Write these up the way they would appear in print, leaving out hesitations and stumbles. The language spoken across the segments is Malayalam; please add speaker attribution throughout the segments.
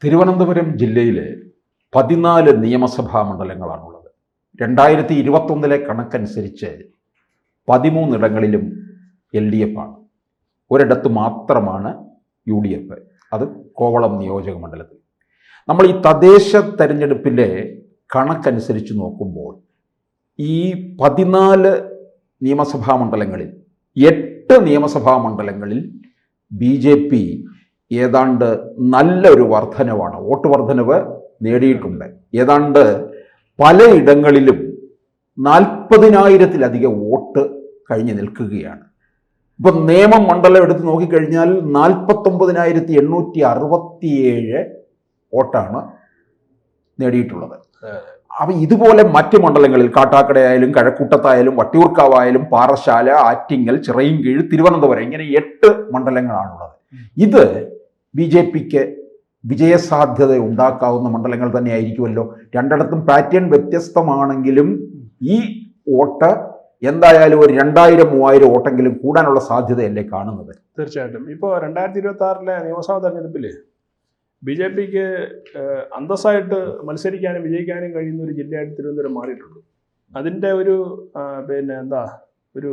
Speaker 1: തിരുവനന്തപുരം ജില്ലയിലെ 14 നിയമസഭാ മണ്ഡലങ്ങളാണുള്ളത്. 2021 കണക്കനുസരിച്ച് 13 ഇടങ്ങളിലും LDF ആണ്, ഒരിടത്ത് മാത്രമാണ് UDF, അത് കോവളം നിയോജക മണ്ഡലത്തിൽ. നമ്മൾ ഈ തദ്ദേശ തെരഞ്ഞെടുപ്പിലെ കണക്കനുസരിച്ച് നോക്കുമ്പോൾ ഈ 14 നിയമസഭാ മണ്ഡലങ്ങളിൽ 8 നിയമസഭാ മണ്ഡലങ്ങളിൽ BJP ഏതാണ്ട് നല്ലൊരു വർധനവാണ്, വോട്ട് വർധനവ് നേടിയിട്ടുണ്ട്. ഏതാണ്ട് പലയിടങ്ങളിലും 40,000-ലധികം വോട്ട് കഴിഞ്ഞ് നിൽക്കുകയാണ്. ഇപ്പം നേമം മണ്ഡലം എടുത്ത് നോക്കിക്കഴിഞ്ഞാൽ 49,867 വോട്ടാണ് നേടിയിട്ടുള്ളത്. അപ്പം ഇതുപോലെ മറ്റ് മണ്ഡലങ്ങളിൽ കാട്ടാക്കടയായാലും കഴക്കൂട്ടത്തായാലും വട്ടിയൂർക്കാവായാലും പാറശാല, ആറ്റിങ്ങൽ, ചിറയിൻകീഴ്, തിരുവനന്തപുരം, ഇങ്ങനെ 8 മണ്ഡലങ്ങളാണുള്ളത്. ഇത് BJPക്ക് വിജയസാധ്യത ഉണ്ടാക്കാവുന്ന മണ്ഡലങ്ങൾ തന്നെ ആയിരിക്കുമല്ലോ. രണ്ടിടത്തും പാറ്റേൺ വ്യത്യസ്തമാണെങ്കിലും ഈ വോട്ട് എന്തായാലും ഒരു 2000-3000 വോട്ടെങ്കിലും കൂടാനുള്ള സാധ്യതയല്ലേ കാണുന്നത്?
Speaker 2: തീർച്ചയായിട്ടും. ഇപ്പോൾ 2026 നിയമസഭാ തെരഞ്ഞെടുപ്പിൽ BJPക്ക് അന്തസ്സായിട്ട് മത്സരിക്കാനും വിജയിക്കാനും കഴിയുന്ന ഒരു ജില്ലയായിട്ട് തിരുവനന്തപുരം മാറിയിട്ടുണ്ട്. അതിൻ്റെ ഒരു ഒരു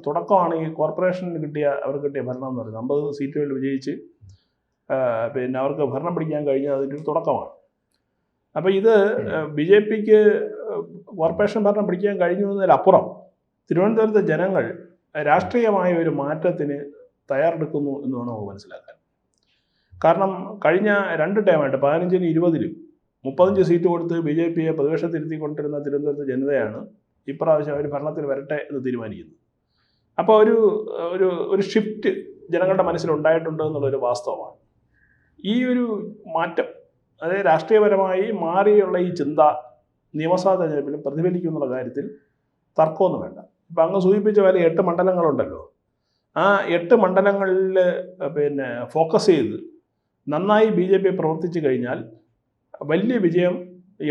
Speaker 2: തുടക്കമാണ് ഈ കോർപ്പറേഷനിൽ അവർക്ക് കിട്ടിയ ഭരണം എന്ന് പറയുന്നത്. 50 സീറ്റുകളിൽ വിജയിച്ച് അവർക്ക് ഭരണം പിടിക്കാൻ കഴിഞ്ഞത് അതിൻ്റെ ഒരു തുടക്കമാണ്. അപ്പോൾ ഇത് BJPക്ക് കോർപ്പറേഷൻ ഭരണം പിടിക്കാൻ കഴിഞ്ഞു എന്നതിലപ്പുറം തിരുവനന്തപുരത്തെ ജനങ്ങൾ രാഷ്ട്രീയമായ ഒരു മാറ്റത്തിന് തയ്യാറെടുക്കുന്നു എന്ന് വേണം നമുക്ക് മനസ്സിലാക്കാൻ. കാരണം കഴിഞ്ഞ 2 ടൈമായിട്ട് 15-നും 20-ലും 35 സീറ്റ് കൊടുത്ത് BJPയെ പ്രതിപക്ഷത്തിരുത്തിക്കൊണ്ടിരുന്ന തിരുവനന്തപുരത്തെ ജനതയാണ് ഇപ്രാവശ്യം അവർ ഭരണത്തിൽ വരട്ടെ എന്ന് തീരുമാനിക്കുന്നത്. അപ്പോൾ ഒരു ഷിഫ്റ്റ് ജനങ്ങളുടെ മനസ്സിലുണ്ടായിട്ടുണ്ട് എന്നുള്ളൊരു വാസ്തവമാണ്. ഈ ഒരു മാറ്റം, അതായത് രാഷ്ട്രീയപരമായി മാറിയുള്ള ഈ ചിന്ത നിയമസഭാ തെരഞ്ഞെടുപ്പിൽ പ്രതിഫലിക്കുന്നുള്ള കാര്യത്തിൽ തർക്കമൊന്നും വേണ്ട. ഇപ്പം അങ്ങ് സൂചിപ്പിച്ച പോലെ 8 മണ്ഡലങ്ങളുണ്ടല്ലോ, ആ 8 മണ്ഡലങ്ങളിൽ ഫോക്കസ് ചെയ്ത് നന്നായി BJP പ്രവർത്തിച്ചു കഴിഞ്ഞാൽ വലിയ വിജയം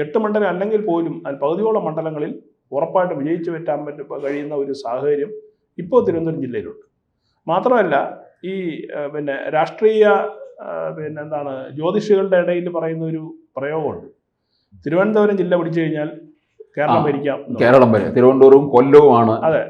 Speaker 2: 8 മണ്ഡലം അല്ലെങ്കിൽ പോലും അതിൽ പകുതിയോളം മണ്ഡലങ്ങളിൽ ഉറപ്പായിട്ട് വിജയിച്ചു പറ്റാൻ കഴിയുന്ന ഒരു സാഹചര്യം ഇപ്പോൾ തിരുവനന്തപുരം ജില്ലയിലുണ്ട്. മാത്രമല്ല ഈ രാഷ്ട്രീയ ജ്യോതിഷികളുടെ ഇടയിൽ പറയുന്ന ഒരു പ്രയോഗമുണ്ട്, തിരുവനന്തപുരം ജില്ല പിടിച്ചു കഴിഞ്ഞാൽ കേരളം ഭരിക്കാം.
Speaker 1: കേരളം വരെ തിരുവനന്തപുരവും കൊല്ലവുമാണ്.
Speaker 2: അതെ,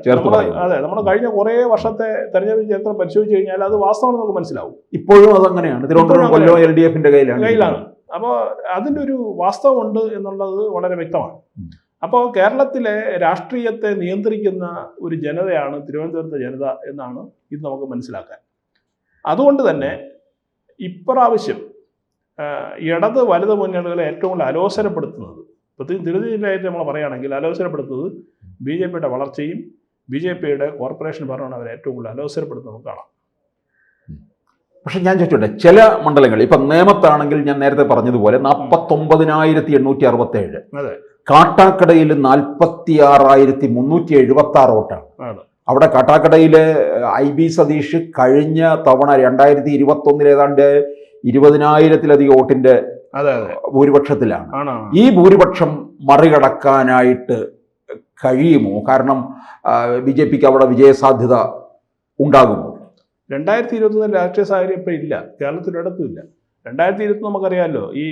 Speaker 2: നമ്മൾ കഴിഞ്ഞ കുറേ വർഷത്തെ തെരഞ്ഞെടുപ്പ് ചരിത്രം പരിശോധിച്ച് കഴിഞ്ഞാൽ അത് വാസ്തവം നമുക്ക് മനസ്സിലാവും.
Speaker 1: ഇപ്പോഴും അതങ്ങനെയാണ്, തിരുവനന്തപുരം കൊല്ലം LDFന്റെ കയ്യിലാണ്.
Speaker 2: അപ്പോൾ അതിൻ്റെ ഒരു വാസ്തവം ഉണ്ട് എന്നുള്ളത് വളരെ വ്യക്തമാണ്. അപ്പോൾ കേരളത്തിലെ രാഷ്ട്രീയത്തെ നിയന്ത്രിക്കുന്ന ഒരു ജനതയാണ് തിരുവനന്തപുരത്തെ ജനത എന്നാണ് ഇത് നമുക്ക് മനസ്സിലാക്കാൻ. അതുകൊണ്ട് തന്നെ ഇപ്രാവശ്യം ഇടത് വലത് മുന്നണികളെ ഏറ്റവും കൂടുതൽ അലോസരപ്പെടുത്തുന്നത്, പ്രത്യേകിച്ച് തിരുവനന്തപുരം ജില്ലയായിട്ട് നമ്മൾ പറയുകയാണെങ്കിൽ അലോസരപ്പെടുത്തുന്നത് BJPയുടെ വളർച്ചയും BJPയുടെ കോർപ്പറേഷൻ ഭരണമാണ് അവരെ ഏറ്റവും കൂടുതൽ അലോസരപ്പെടുത്തുന്നത് നമുക്ക് കാണാം.
Speaker 1: പക്ഷെ ഞാൻ ചോദിച്ചോട്ടെ, ചില മണ്ഡലങ്ങൾ ഇപ്പം നേമത്താണെങ്കിൽ ഞാൻ നേരത്തെ പറഞ്ഞതുപോലെ 49,867, കാട്ടാക്കടയിൽ 46,376 വോട്ടാണ്. അവിടെ കാട്ടാക്കടയിലെ IB സതീഷ് കഴിഞ്ഞ തവണ 2021 ഏതാണ്ട് 20,000-ലധികം വോട്ടിന്റെ ഭൂരിപക്ഷത്തിലാണ്. ഈ ഭൂരിപക്ഷം മറികടക്കാനായിട്ട് കഴിയുമോ? കാരണം BJPക്ക് അവിടെ വിജയസാധ്യത ഉണ്ടാകുമോ?
Speaker 2: 2021 രാഷ്ട്രീയ സാഹചര്യം ഇപ്പം ഇല്ല, കേരളത്തിലൊരിടത്തും ഇല്ല. 2020 നമുക്കറിയാമല്ലോ, ഈ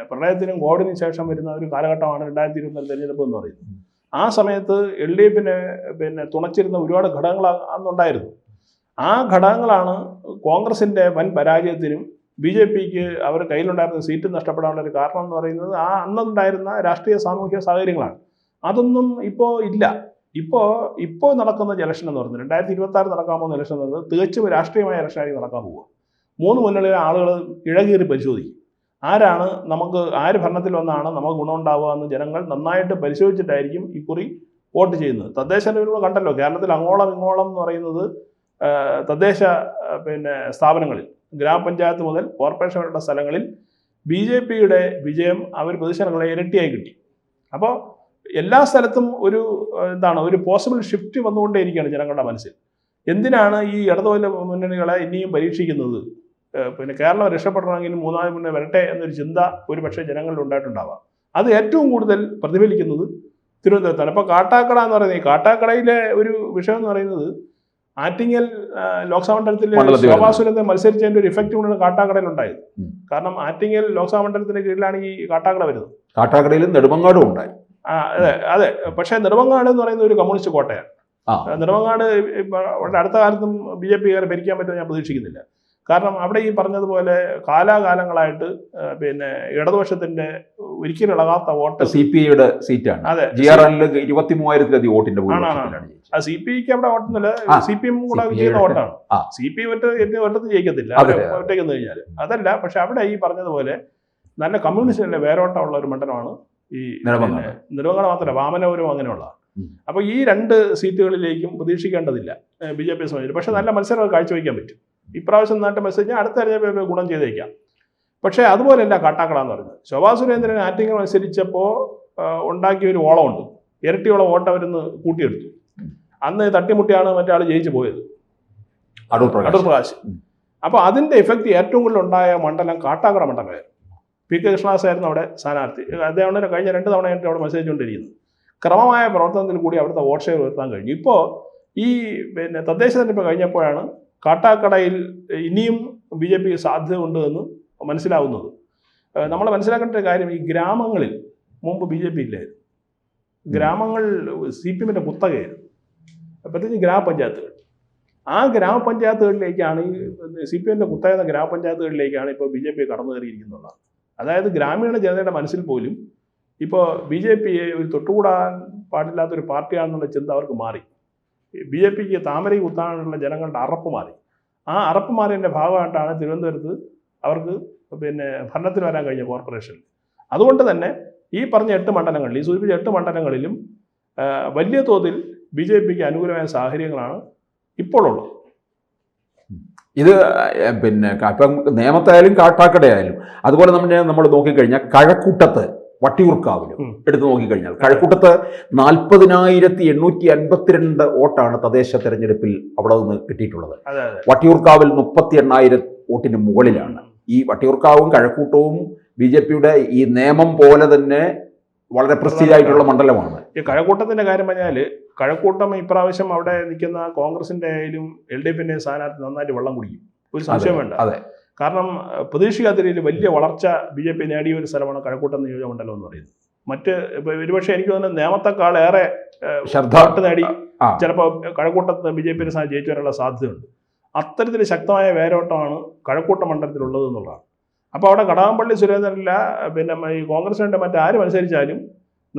Speaker 2: പ്രളയത്തിനും കോവിഡിനും ശേഷം വരുന്ന ഒരു കാലഘട്ടമാണ് 2021 തെരഞ്ഞെടുപ്പ് എന്ന് പറയുന്നത്. ആ സമയത്ത് LDFനെ തുണച്ചിരുന്ന ഒരുപാട് ഘടകങ്ങൾ അന്നുണ്ടായിരുന്നു. ആ ഘടകങ്ങളാണ് കോൺഗ്രസിൻ്റെ വൻ പരാജയത്തിനും BJPക്ക് അവർ കയ്യിലുണ്ടായിരുന്ന സീറ്റ് നഷ്ടപ്പെടാനുള്ള ഒരു കാരണം എന്ന് പറയുന്നത് ആ അന്നുണ്ടായിരുന്ന രാഷ്ട്രീയ സാമൂഹിക സാഹചര്യങ്ങളാണ്. അതൊന്നും ഇപ്പോൾ ഇല്ല. ഇപ്പോൾ നടക്കുന്ന ഇലക്ഷൻ എന്ന് പറയുന്നത് 2026 നടക്കാൻ പോകുന്ന ഇലക്ഷൻ എന്ന് പറയുന്നത് തികച്ചും രാഷ്ട്രീയമായ ഇലക്ഷനായി നടക്കാൻ പോവുക. 3 മുന്നണിയിലെ ആളുകൾ ഇഴകീറി പരിശോധിക്കും. ആര് ഭരണത്തിൽ വന്നാണ് നമുക്ക് ഗുണമുണ്ടാവുക എന്ന് ജനങ്ങൾ നന്നായിട്ട് പരിശോധിച്ചിട്ടായിരിക്കും ഇക്കുറി വോട്ട് ചെയ്യുന്നത്. തദ്ദേശ തെരഞ്ഞെടുപ്പ് കണ്ടല്ലോ, കേരളത്തിൽ അങ്ങോളം ഇങ്ങോളം എന്ന് പറയുന്നത് തദ്ദേശ സ്ഥാപനങ്ങളിൽ, ഗ്രാമപഞ്ചായത്ത് മുതൽ കോർപ്പറേഷൻ വരെയുള്ള സ്ഥലങ്ങളിൽ BJPയുടെ വിജയം അവർ പൊതുജനങ്ങളെ ഇരട്ടിയായി കിട്ടി. അപ്പോൾ എല്ലാ സ്ഥലത്തും ഒരു പോസിബിൾ ഷിഫ്റ്റ് വന്നുകൊണ്ടേയിരിക്കുകയാണ് ജനങ്ങളുടെ മനസ്സിൽ. എന്തിനാണ് ഈ ഇടതുവല മുന്നണികളെ ഇനിയും പരീക്ഷിക്കുന്നത്? കേരളം രക്ഷപ്പെടണമെങ്കിൽ 3ാം മുന്നേ വരട്ടെ എന്നൊരു ചിന്ത ഒരു പക്ഷേ ജനങ്ങളിൽ ഉണ്ടായിട്ടുണ്ടാവാം. അത് ഏറ്റവും കൂടുതൽ പ്രതിഫലിക്കുന്നത് തിരുവനന്തപുരത്താണ്. ഇപ്പോൾ കാട്ടാക്കട എന്ന് പറയുന്നത്, ഈ കാട്ടാക്കടയിലെ ഒരു വിഷയം എന്ന് പറയുന്നത് ആറ്റിങ്ങൽ ലോക്സഭാ മണ്ഡലത്തിൽ
Speaker 1: മണ്ഡലത്തിൽ
Speaker 2: ശോഭാ സുരേന്ദ്രൻ മത്സരിച്ചതിന്റെ ഒരു ഇഫക്റ്റ് കൊണ്ടാണ് കാട്ടാക്കടയിൽ ഉണ്ടായത്.
Speaker 1: ഉം.
Speaker 2: കാരണം ആറ്റിങ്ങൽ ലോക്സഭാ മണ്ഡലത്തിന്റെ കീഴിലാണ് ഈ കാട്ടാക്കട വരുന്നത്.
Speaker 1: കാട്ടാക്കടയിലും നെടുമങ്ങാടും ഉണ്ടായി.
Speaker 2: അതെ. പക്ഷേ നെടുമങ്ങാട് എന്ന് പറയുന്ന ഒരു കമ്മ്യൂണിസ്റ്റ് കോട്ടയാണ്. നെടുമങ്ങാട് വളരെ അടുത്ത കാലത്തും BJP കാരെ ഭരിക്കാൻ പറ്റുമെന്ന് ഞാൻ പ്രതീക്ഷിക്കുന്നില്ല. കാരണം അവിടെ ഈ പറഞ്ഞതുപോലെ കാലാകാലങ്ങളായിട്ട് പിന്നെ ഇടതുപക്ഷത്തിന്റെ ഒരിക്കലും ഇളകാത്ത വോട്ട്
Speaker 1: CPIയുടെ സീറ്റാണ്.
Speaker 2: അതെ,
Speaker 1: GRL 23,000-ലധികം വോട്ടിന്റെ
Speaker 2: CPIക്ക് അവിടെ വോട്ടൊന്നുമില്ല, CPM കൂടെ ചെയ്യുന്ന വോട്ടാണ്. CPI ഒറ്റത്ത് ജയിക്കത്തില്ല ഒറ്റയ്ക്ക് കഴിഞ്ഞാൽ. അതല്ല, പക്ഷെ അവിടെ ഈ പറഞ്ഞതുപോലെ നല്ല കമ്മ്യൂണിസ്റ്റിന്റെ വേരോട്ടമുള്ള ഒരു മണ്ഡലമാണ് ഈ നെടുമങ്ങാട്. മാത്രമല്ല വാമനപുരം അങ്ങനെയുള്ള. അപ്പോൾ ഈ 2 സീറ്റുകളിലേക്കും പ്രതീക്ഷിക്കേണ്ടതില്ല BJP സംബന്ധിച്ച്. പക്ഷെ നല്ല മത്സരം കാഴ്ചവെക്കാൻ പറ്റും. ഇപ്രാവശ്യം നാട്ടിൽ മത്സരിച്ചാൽ അടുത്ത തെരഞ്ഞെടുപ്പ് ഗുണം ചെയ്തേക്കാം. പക്ഷേ അതുപോലെയല്ല കാട്ടാക്കട എന്ന് പറയുന്നത്. ശോഭാ സുരേന്ദ്രൻ ആറ്റിങ്ങൽ മത്സരിച്ചപ്പോൾ ഉണ്ടാക്കിയ ഒരു ഓളമുണ്ട്. ഇരട്ടിയോളം വോട്ട് അവരിന്ന് കൂട്ടിയെടുത്തു. അന്ന് തട്ടിമുട്ടിയാണ് മറ്റാൾ ജയിച്ചു പോയത്, അടൂർ പ്രകാശ്. അപ്പോൾ അതിൻ്റെ ഇഫക്റ്റ് ഏറ്റവും കൂടുതൽ ഉണ്ടായ മണ്ഡലം കാട്ടാക്കട മണ്ഡലമായിരുന്നു. PK കൃഷ്ണദാസ് ആയിരുന്നു അവിടെ സ്ഥാനാർത്ഥി. അദ്ദേഹമാണ് കഴിഞ്ഞ 2 തവണയായിട്ട് അവിടെ മത്സരിച്ചുകൊണ്ടിരിക്കുന്നത്. ക്രമമായ പ്രവർത്തനത്തിൽ കൂടി അവിടുത്തെ വോട്ട് ഷെയർ ഉയർത്താൻ കഴിഞ്ഞു. ഇപ്പോൾ ഈ തദ്ദേശ തെരഞ്ഞെടുപ്പ് കഴിഞ്ഞപ്പോഴാണ് കാട്ടാക്കടയിൽ ഇനിയും BJPക്ക് സാധ്യത ഉണ്ട് എന്ന് മനസ്സിലാവുന്നത്. നമ്മൾ മനസ്സിലാക്കേണ്ട ഒരു കാര്യം, ഈ ഗ്രാമങ്ങളിൽ മുമ്പ് BJP ഇല്ലായിരുന്നു. ഗ്രാമങ്ങൾ CPMന്റെ കുത്തകയായിരുന്നു, പ്രത്യേകിച്ച് ഗ്രാമപഞ്ചായത്തുകൾ. ആ ഗ്രാമപഞ്ചായത്തുകളിലേക്കാണ് ഈ CPMന്റെ കുത്തകയെന്ന ഗ്രാമപഞ്ചായത്തുകളിലേക്കാണ് ഇപ്പോൾ BJP കടന്നു കയറിയിരിക്കുന്നത്. അതായത് ഗ്രാമീണ ജനതയുടെ മനസ്സിൽ പോലും ഇപ്പോൾ BJPയെ ഒരു തൊട്ടുകൂടാൻ പാടില്ലാത്തൊരു പാർട്ടിയാണെന്നുള്ള ചിന്ത അവർക്ക് മാറി. BJPക്ക് താമര കുത്താനുള്ള ജനങ്ങളുടെ അറപ്പ് മാറി. ആ അറപ്പ് മാറിയതിൻ്റെ ഭാഗമായിട്ടാണ് തിരുവനന്തപുരത്ത് അവർക്ക് ഭരണത്തിൽ വരാൻ കഴിഞ്ഞ കോർപ്പറേഷനിൽ. അതുകൊണ്ട് തന്നെ ഈ പറഞ്ഞ 8 മണ്ഡലങ്ങളിൽ, ഈ സൂചിപ്പിച്ച 8 മണ്ഡലങ്ങളിലും വലിയ തോതിൽ BJPക്ക് അനുകൂലമായ സാഹചര്യങ്ങളാണ് ഇപ്പോഴുള്ളത്.
Speaker 1: ഇത് ഇപ്പം നേമത്തായാലും കാട്ടാക്കടയായാലും അതുപോലെ നമ്മൾ നോക്കിക്കഴിഞ്ഞാൽ കഴക്കൂട്ടത്ത് വട്ടിയൂർക്കാവിലും എടുത്തു നോക്കിക്കഴിഞ്ഞാൽ കഴക്കൂട്ടത്ത് 40,852 വോട്ടാണ് തദ്ദേശ തെരഞ്ഞെടുപ്പിൽ അവിടെ നിന്ന് കിട്ടിയിട്ടുള്ളത്. വട്ടിയൂർക്കാവിൽ 38,000 വോട്ടിന് മുകളിലാണ്. ഈ വട്ടിയൂർക്കാവും കഴക്കൂട്ടവും BJPയുടെ ഈ നിയമം പോലെ തന്നെ വളരെ പ്രസിദ്ധമായിട്ടുള്ള മണ്ഡലമാണ്.
Speaker 2: ഈ കഴക്കൂട്ടത്തിന്റെ കാര്യം പറഞ്ഞാൽ, കഴക്കൂട്ടം ഇപ്രാവശ്യം അവിടെ നിൽക്കുന്ന കോൺഗ്രസിന്റെ ആയാലും LDFന്റെ സ്ഥാനാർത്ഥി നന്നായിട്ട് വെള്ളം കുടിക്കും, ഒരു സംശയം വേണ്ട.
Speaker 1: അതെ,
Speaker 2: കാരണം പ്രതീക്ഷിക്കാത്ത രീതിയിൽ വലിയ വളർച്ച BJP നേടിയ ഒരു സ്ഥലമാണ് കഴക്കൂട്ടം നിയോജകമണ്ഡലം എന്ന് പറയുന്നത്. മറ്റ് ഒരുപക്ഷെ എനിക്ക് തോന്നുന്നത് നേമത്തെക്കാളേറെ ശ്രദ്ധ നേടി ചിലപ്പോൾ കഴക്കൂട്ടത്ത് BJPയുടെ സ്ഥാനം ജയിച്ചു വരാനുള്ള സാധ്യതയുണ്ട്. അത്തരത്തിൽ ശക്തമായ വേരോട്ടമാണ് കഴക്കൂട്ട മണ്ഡലത്തിലുള്ളത് എന്നുള്ളതാണ്. അപ്പോൾ അവിടെ കടകംപള്ളി സുരേന്ദ്രനില്ല, ഈ കോൺഗ്രസിൻ്റെ മറ്റാര് മത്സരിച്ചാലും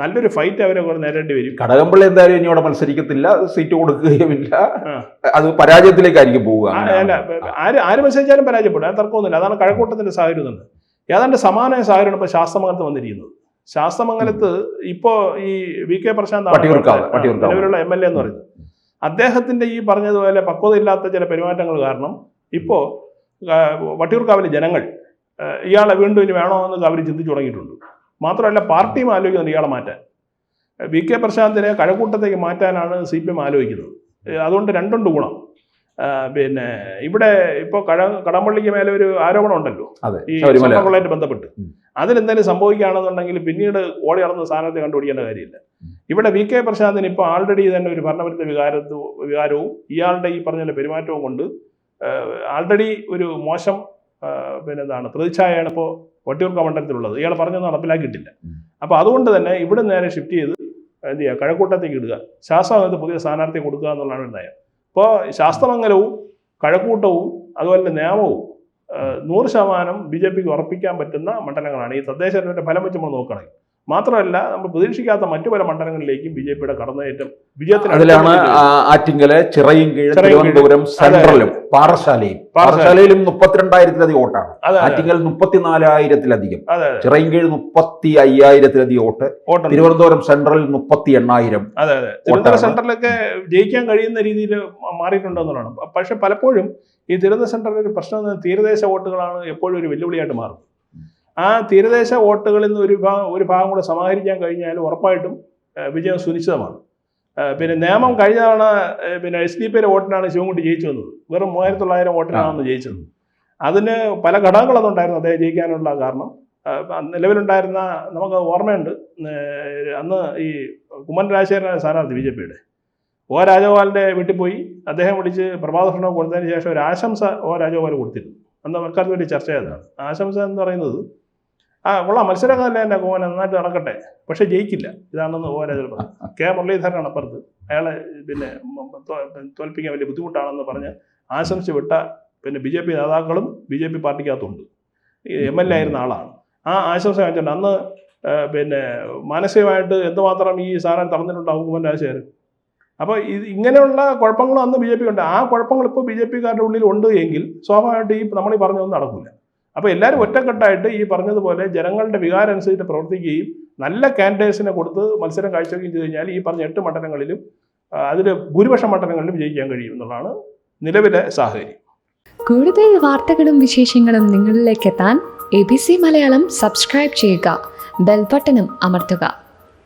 Speaker 2: നല്ലൊരു ഫൈറ്റ് അവരെ നേരിടേണ്ടി വരും.
Speaker 1: കടകംപള്ളി എന്തായാലും ഇനി അവിടെ മത്സരിക്കത്തില്ല, സീറ്റ് കൊടുക്കുകയുമില്ല, അത് പരാജയത്തിലേക്കായിരിക്കും പോവുക.
Speaker 2: അല്ല, ആര് മത്സരിച്ചാലും പരാജയപ്പെടും, അത് തർക്കമൊന്നുമില്ല. അതാണ് കഴക്കൂട്ടത്തിന്റെ സാഹചര്യം തന്നെ. ഏതാണ്ട് സമാനമായ സാഹചര്യമാണ് ഇപ്പോൾ ശാസ്തമംഗലത്ത് വന്നിരിക്കുന്നത്. ശാസ്തമംഗലത്ത് ഇപ്പോൾ ഈ VK പ്രശാന്ത് നിലവിലുള്ള MLA എന്ന് പറയുന്നത്, അദ്ദേഹത്തിന്റെ ഈ പറഞ്ഞതുപോലെ പക്വതയില്ലാത്ത ചില പെരുമാറ്റങ്ങൾ കാരണം ഇപ്പോൾ വട്ടിയൂർക്കാവിലെ ജനങ്ങൾ ഇയാളെ വീണ്ടും ഇനി വേണോ എന്ന് അവർ ചിന്തിച്ചു തുടങ്ങിയിട്ടുണ്ട്. മാത്രമല്ല പാർട്ടിയും ആലോചിക്കുന്നുണ്ട് ഇയാളെ മാറ്റാൻ. VK പ്രശാന്തിനെ കഴക്കൂട്ടത്തേക്ക് മാറ്റാനാണ് CPM ആലോചിക്കുന്നത്. അതുകൊണ്ട് 2 ഗുണം. ഇവിടെ ഇപ്പോൾ കടമ്പള്ളിക്ക് മേലെ ഒരു ആരോപണം ഉണ്ടല്ലോ ഈ സ്വർണ്ണക്കൊള്ളയായിട്ട് ബന്ധപ്പെട്ട്. അതിലെന്തായാലും സംഭവിക്കുകയാണെന്നുണ്ടെങ്കിൽ പിന്നീട് ഓടി നടന്ന സ്ഥാനത്തെ കണ്ടുപിടിക്കേണ്ട കാര്യമില്ല. ഇവിടെ VK പ്രശാന്തിന് ഇപ്പോൾ ആൾറെഡി തന്നെ ഒരു ഭരണവിരുദ്ധ വികാരവും ഇയാളുടെ ഈ പറഞ്ഞ പെരുമാറ്റവും കൊണ്ട് ആൾറെഡി ഒരു മോശം പ്രതിച്ഛായയാണ് ഇപ്പോൾ വട്ടിയൂർക്കാവ് മണ്ഡലത്തിലുള്ളത്. ഇയാൾ പറഞ്ഞൊന്നും നടപ്പിലാക്കിയിട്ടില്ല. അപ്പോൾ അതുകൊണ്ട് തന്നെ ഇവിടെ നേരെ ഷിഫ്റ്റ് ചെയ്ത് എന്ത് ചെയ്യുക, കഴക്കൂട്ടത്തേക്ക് ഇടുക, ശാസ്തമംഗലത്ത് പുതിയ സ്ഥാനാർത്ഥിയെ കൊടുക്കുക എന്നുള്ളതാണ് ഒരു നയം. ഇപ്പോൾ ശാസ്തമംഗലവും കഴക്കൂട്ടവും അതുപോലെ നേമവും 100% BJPക്ക് ഉറപ്പിക്കാൻ പറ്റുന്ന മണ്ഡലങ്ങളാണ്. ഈ തദ്ദേശ തെരഞ്ഞെടുപ്പിന്റെ ഫലം വെച്ച് നമ്മൾ നോക്കുകയാണെങ്കിൽ. മാത്രമല്ല നമ്മൾ പ്രതീക്ഷിക്കാത്ത മറ്റു പല മണ്ഡലങ്ങളിലേക്കും BJPയുടെ കടന്നുകയറ്റം വിജയത്തിന്
Speaker 1: അതിലാണ് ആറ്റിങ്ങല്, ചിറയിൻകീഴ്, തിരുവനന്തപുരം സെൻട്രലും പാറശാലയും 32,000-ലധികം വോട്ടാണ്. ആറ്റിങ്ങൽ 34,000-ലധികം, ചിറയിൻകീഴ് 35,000-ലധികം വോട്ട്, തിരുവനന്തപുരം സെൻട്രൽ 38,000.
Speaker 2: അതെ, തിരുവനന്തപുരം സെൻട്രലൊക്കെ ജയിക്കാൻ കഴിയുന്ന രീതിയിൽ മാറിയിട്ടുണ്ടെന്നുള്ളതാണ്. പക്ഷെ പലപ്പോഴും ഈ തിരുവനന്തപുരം സെൻട്രലിൽ ഒരു പ്രശ്നം, തീരദേശ വോട്ടുകളാണ് എപ്പോഴും ഒരു വെല്ലുവിളിയായിട്ട് മാറുന്നത്. ആ തീരദേശ വോട്ടുകളിൽ നിന്ന് ഒരു ഭാഗം കൂടെ സമാഹരിക്കാൻ കഴിഞ്ഞാൽ ഉറപ്പായിട്ടും വിജയം സുനിശ്ചിതമാണ്. നിയമം കഴിഞ്ഞ തവണ SDP വോട്ടിനാണ് ശിവൻകുട്ടി ജയിച്ചു വന്നത്. വെറും 3,900 വോട്ടിനാണ് ജയിച്ചത്. അതിന് പല ഘടകങ്ങളൊന്നുണ്ടായിരുന്നു അദ്ദേഹം ജയിക്കാനുള്ള കാരണം. നിലവിലുണ്ടായിരുന്ന നമുക്ക് ഓർമ്മയുണ്ട്, അന്ന് ഈ കുമ്മൻ രാജശേഖരനായ സ്ഥാനാർത്ഥി BJPയുടെ ഒ രാജഗോപാലിൻ്റെ വീട്ടിൽ പോയി അദ്ദേഹം വിളിച്ച് പ്രഭാത ഭക്ഷണം കൊടുത്തതിന് ശേഷം ഒരു ആശംസ ഒ രാജഗോപാൽ കൊടുത്തിരുന്നു. അന്ന് അക്കാലത്ത് വേണ്ടി ചർച്ച ചെയ്തതാണ്. ആശംസ എന്ന് പറയുന്നത് കൊള്ളാം, മത്സരമൊക്കെ തന്നെ ഗോവൻ നന്നായിട്ട് നടക്കട്ടെ, പക്ഷേ ജയിക്കില്ല, ഇതാണെന്ന് ഒ രാജഗോപാൽ. കെ മുരളീധരനാണ് അപ്പുറത്ത്, അയാളെ പിന്നെ തോൽപ്പിക്കാൻ വലിയ ബുദ്ധിമുട്ടാണെന്ന് പറഞ്ഞ് ആശംസിച്ച് വിട്ട പിന്നെ BJP നേതാക്കളും BJP പാർട്ടിക്കകത്തുണ്ട്. MLA ആയിരുന്ന ആളാണ്. ആ ആശംസ കാണിച്ചിട്ടുണ്ട്. അന്ന് പിന്നെ മാനസികമായിട്ട് എന്തുമാത്രം ഈ സാധനം തളർന്നിട്ടുണ്ടാവും കുമ്മനം രാജശേഖരൻ. അപ്പോൾ ഇങ്ങനെയുള്ള കുഴപ്പങ്ങളും അന്ന് BJP ഉണ്ട്. ആ കുഴപ്പങ്ങൾ ഇപ്പോൾ BJP-കാരുടെ ഉള്ളിൽ ഉണ്ട് എങ്കിൽ സ്വാഭാവികമായിട്ട് ഈ നമ്മളീ പറഞ്ഞൊന്നും നടക്കില്ല. അപ്പോൾ എല്ലാവരും ഒറ്റക്കെട്ടായിട്ട് ഈ പറഞ്ഞതുപോലെ ജനങ്ങളുടെ വികാരം അനുസരിച്ച് പ്രവർത്തിക്കുകയും നല്ല കാൻഡിഡേറ്റ്സിനെ കൊടുത്ത് മത്സരം കാഴ്ചവെക്കുകയും ചെയ്ത് കഴിഞ്ഞാൽ ഈ പറഞ്ഞ 8 മണ്ഡലങ്ങളിലും അതിൽ ഭൂരിപക്ഷം മണ്ഡലങ്ങളിലും ജയിക്കാൻ കഴിയും എന്നുള്ളതാണ് നിലവിലെ സാഹചര്യം.
Speaker 3: കൂടുതൽ വാർത്തകളും വിശേഷങ്ങളും നിങ്ങളിലേക്ക് എത്താൻ ABC മലയാളം സബ്സ്ക്രൈബ് ചെയ്യുക, ബെൽ ബട്ടണും അമർത്തുക.